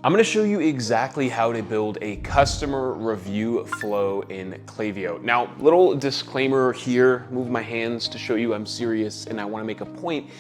I'm going to show you exactly how to build a customer review flow in Klaviyo. Now, little disclaimer here, move my hands to show you I'm serious and I want to make a point.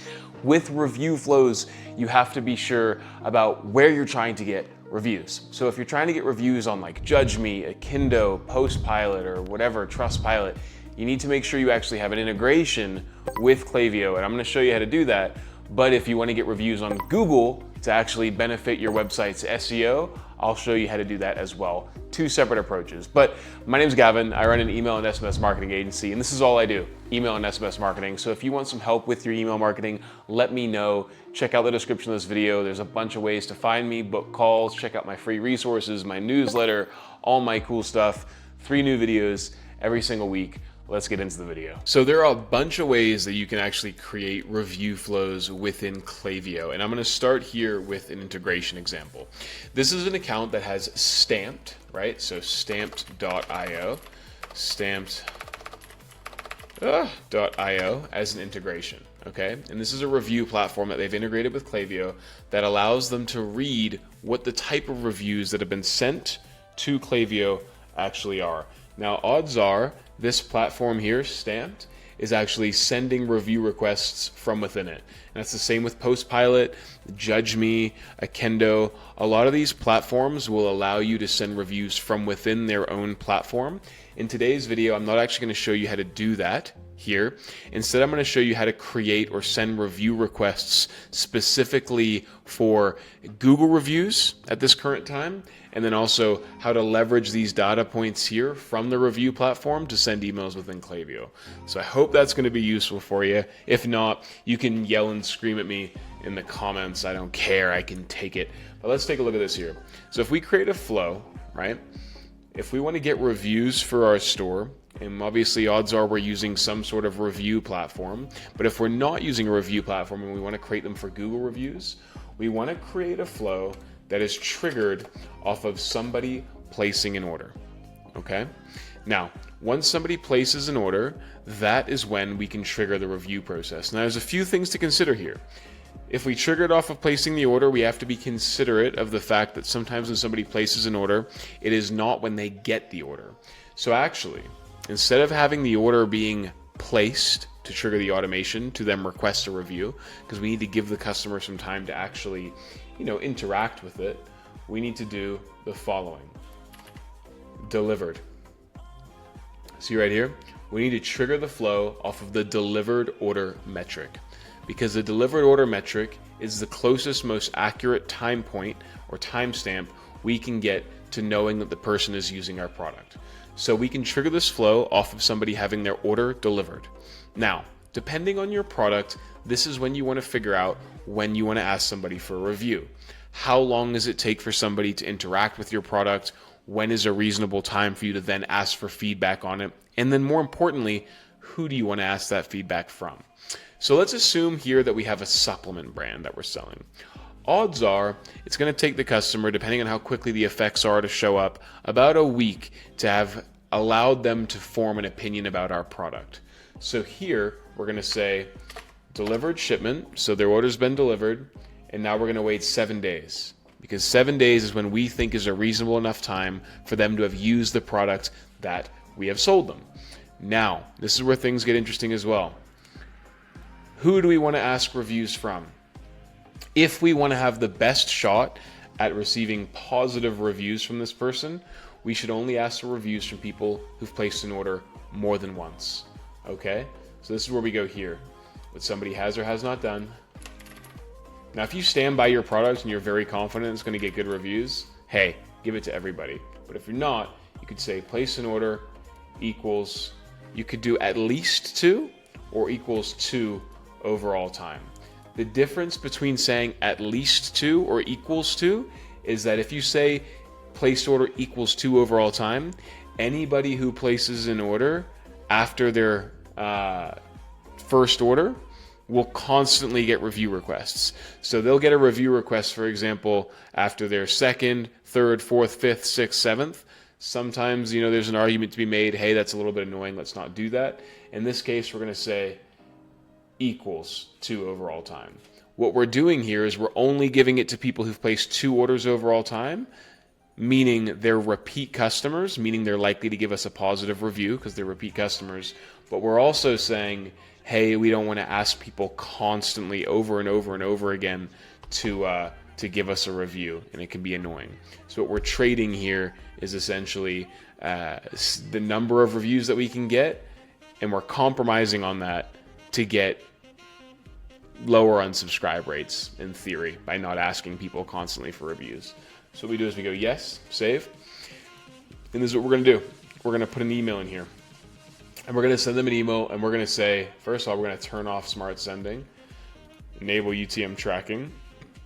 With review flows, you have to be sure about where you're trying to get reviews. So if you're trying to get reviews on like Judge Me, Akindo, Postpilot, or whatever, Trustpilot, you need to make sure you actually have an integration with Klaviyo, and I'm going to show you how to do that. But if you want to get reviews on Google to actually benefit your website's SEO, I'll show you how to do that as well. Two separate approaches. But my name's Gavin. I run an email and SMS marketing agency, and this is all I do, email and SMS marketing. So if you want some help with your email marketing, let me know. Check out the description of this video. There's a bunch of ways to find me, book calls, check out my free resources, my newsletter, all my cool stuff. 3 new videos every single week. Let's get into the video. So there are a bunch of ways that you can actually create review flows within Klaviyo. And I'm gonna start here with an integration example. This is an account that has Stamped, right? So stamped.io, stamped.io as an integration, okay? And this is a review platform that they've integrated with Klaviyo that allows them to read what the type of reviews that have been sent to Klaviyo actually are. Now, odds are this platform here, Stamped, is actually sending review requests from within it. And that's the same with Postpilot, Judge Me, Akindo. A lot of these platforms will allow you to send reviews from within their own platform. In today's video, I'm not actually going to show you how to do that here. Instead, I'm going to show you how to create or send review requests specifically for Google reviews at this current time, and then also how to leverage these data points here from the review platform to send emails within Klaviyo. So I hope that's going to be useful for you. If not, you can yell and scream at me in the comments. I don't care. I can take it. But let's take a look at this here. So if we create a flow, right? If we want to get reviews for our store, and obviously odds are we're using some sort of review platform, but if we're not using a review platform and we want to create them for Google reviews, we want to create a flow that is triggered off of somebody placing an order, okay? Now, once somebody places an order, that is when we can trigger the review process. Now, there's a few things to consider here. If we trigger it off of placing the order, we have to be considerate of the fact that sometimes when somebody places an order, it is not when they get the order. So actually, instead of having the order being placed to trigger the automation to them request a review, because we need to give the customer some time to actually, interact with it, we need to do the following. Delivered. See right here? We need to trigger the flow off of the delivered order metric, because the delivered order metric is the closest, most accurate time point or timestamp we can get to knowing that the person is using our product. So we can trigger this flow off of somebody having their order delivered. Now, depending on your product, this is when you want to figure out when you want to ask somebody for a review. How long does it take for somebody to interact with your product? When is a reasonable time for you to then ask for feedback on it? And then more importantly, who do you want to ask that feedback from? So let's assume here that we have a supplement brand that we're selling. Odds are it's going to take the customer, depending on how quickly the effects are to show up, about a week to have allowed them to form an opinion about our product. So here we're going to say delivered shipment, so their order's been delivered, and now we're going to wait 7 days, because 7 days is when we think is a reasonable enough time for them to have used the product that we have sold them. Now, this is where things get interesting as well. Who do we want to ask reviews from? If we want to have the best shot at receiving positive reviews from this person, we should only ask for reviews from people who've placed an order more than once. Okay? So this is where we go here. What somebody has or has not done. Now, if you stand by your product and you're very confident it's going to get good reviews, hey, give it to everybody. But if you're not, you could say place an order equals, you could do at least 2 or equals 2 overall time. The difference between saying at least 2 or equals 2 is that if you say placed order equals 2 overall time, anybody who places an order after their first order will constantly get review requests. So they'll get a review request, for example, after their second, third, fourth, fifth, sixth, seventh. Sometimes, there's an argument to be made, hey, that's a little bit annoying, let's not do that. In this case, we're going to say equals 2 overall time. what we're doing here is we're only giving it to people who've placed 2 orders over all time, meaning they're repeat customers, meaning they're likely to give us a positive review because they're repeat customers. But we're also saying, hey, we don't want to ask people constantly over and over and over again to give us a review, and it can be annoying. So what we're trading here is essentially the number of reviews that we can get, and we're compromising on that to get lower unsubscribe rates, in theory, by not asking people constantly for reviews. So what we do is we go yes, save, and this is what we're going to do. We're going to put an email in here, and we're going to send them an email, and we're going to say, first of all, we're going to turn off smart sending, enable UTM tracking,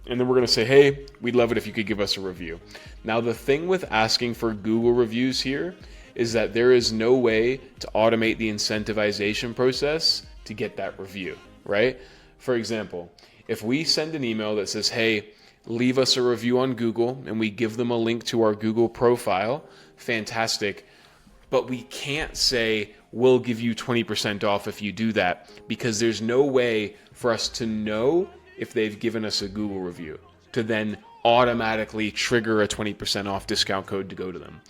and then we're going to say, hey, we'd love it if you could give us a review. Now, the thing with asking for Google reviews here is that there is no way to automate the incentivization process to get that review, right? For example, if we send an email that says, hey, leave us a review on Google, and we give them a link to our Google profile, fantastic. But we can't say, we'll give you 20% off if you do that, because there's no way for us to know if they've given us a Google review to then automatically trigger a 20% off discount code to go to them.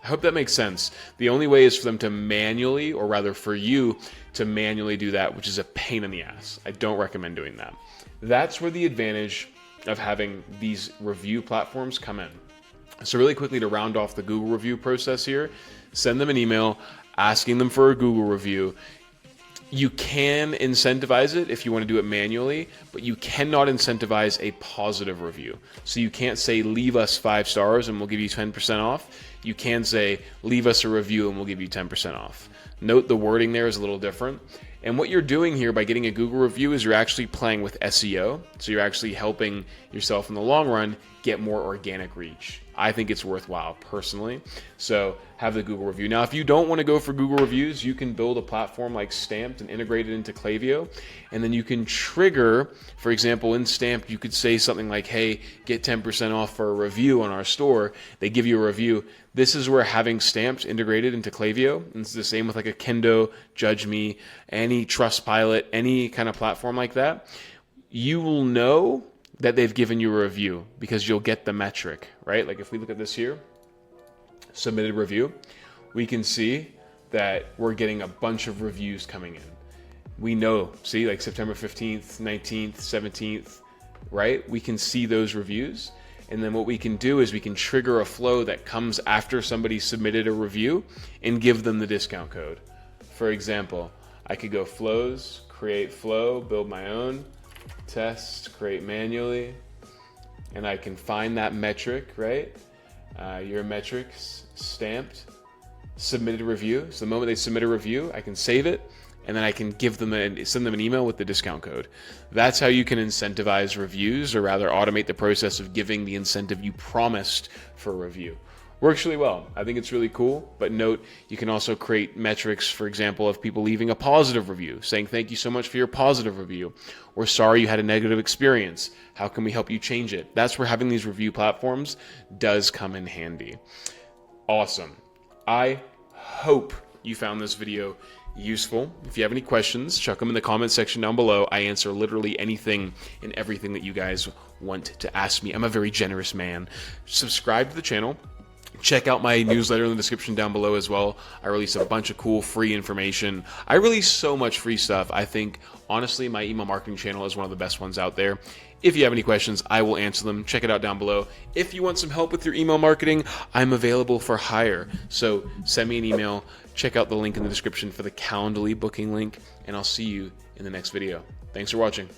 I hope that makes sense. The only way is for them to manually, or rather for you to manually do that, which is a pain in the ass. I don't recommend doing that. That's where the advantage of having these review platforms come in. So really quickly, to round off the Google review process here, send them an email asking them for a Google review. You can incentivize it if you want to do it manually, but you cannot incentivize a positive review. So you can't say, leave us 5 stars and we'll give you 10% off. You can say, leave us a review and we'll give you 10% off. Note the wording there is a little different. And what you're doing here by getting a Google review is you're actually playing with SEO. So you're actually helping yourself in the long run get more organic reach. I think it's worthwhile personally. So have the Google review. Now, if you don't want to go for Google reviews, you can build a platform like Stamped and integrate it into Klaviyo. And then you can trigger, for example, in Stamped, you could say something like, hey, get 10% off for a review on our store. They give you a review. This is where having Stamped integrated into Klaviyo, and it's the same with like a Kendo, Judge Me, any Trustpilot, any kind of platform like that, you will know that they've given you a review because you'll get the metric, right? Like if we look at this here, submitted review, we can see that we're getting a bunch of reviews coming in. We know, see, like September 15th, 19th, 17th, right? We can see those reviews. And then what we can do is we can trigger a flow that comes after somebody submitted a review and give them the discount code. For example, I could go flows, create flow, build my own, test, create manually, and I can find that metric, right? Your metrics, Stamped, submitted a review. So the moment they submit a review, I can save it, and then I can give them send them an email with the discount code. That's how you can incentivize reviews, or rather automate the process of giving the incentive you promised for a review. Works really well. I think it's really cool, but note, you can also create metrics, for example, of people leaving a positive review, saying thank you so much for your positive review, or sorry you had a negative experience. How can we help you change it? That's where having these review platforms does come in handy. Awesome. I hope you found this video useful. If you have any questions, chuck them in the comment section down below. I answer literally anything and everything that you guys want to ask me. I'm a very generous man. Subscribe to the channel. Check out my newsletter in the description down below as well. I release a bunch of cool free information. I release so much free stuff. I think, honestly, my email marketing channel is one of the best ones out there. If you have any questions, I will answer them. Check it out down below. If you want some help with your email marketing, I'm available for hire. So send me an email. Check out the link in the description for the Calendly booking link, and I'll see you in the next video. Thanks for watching.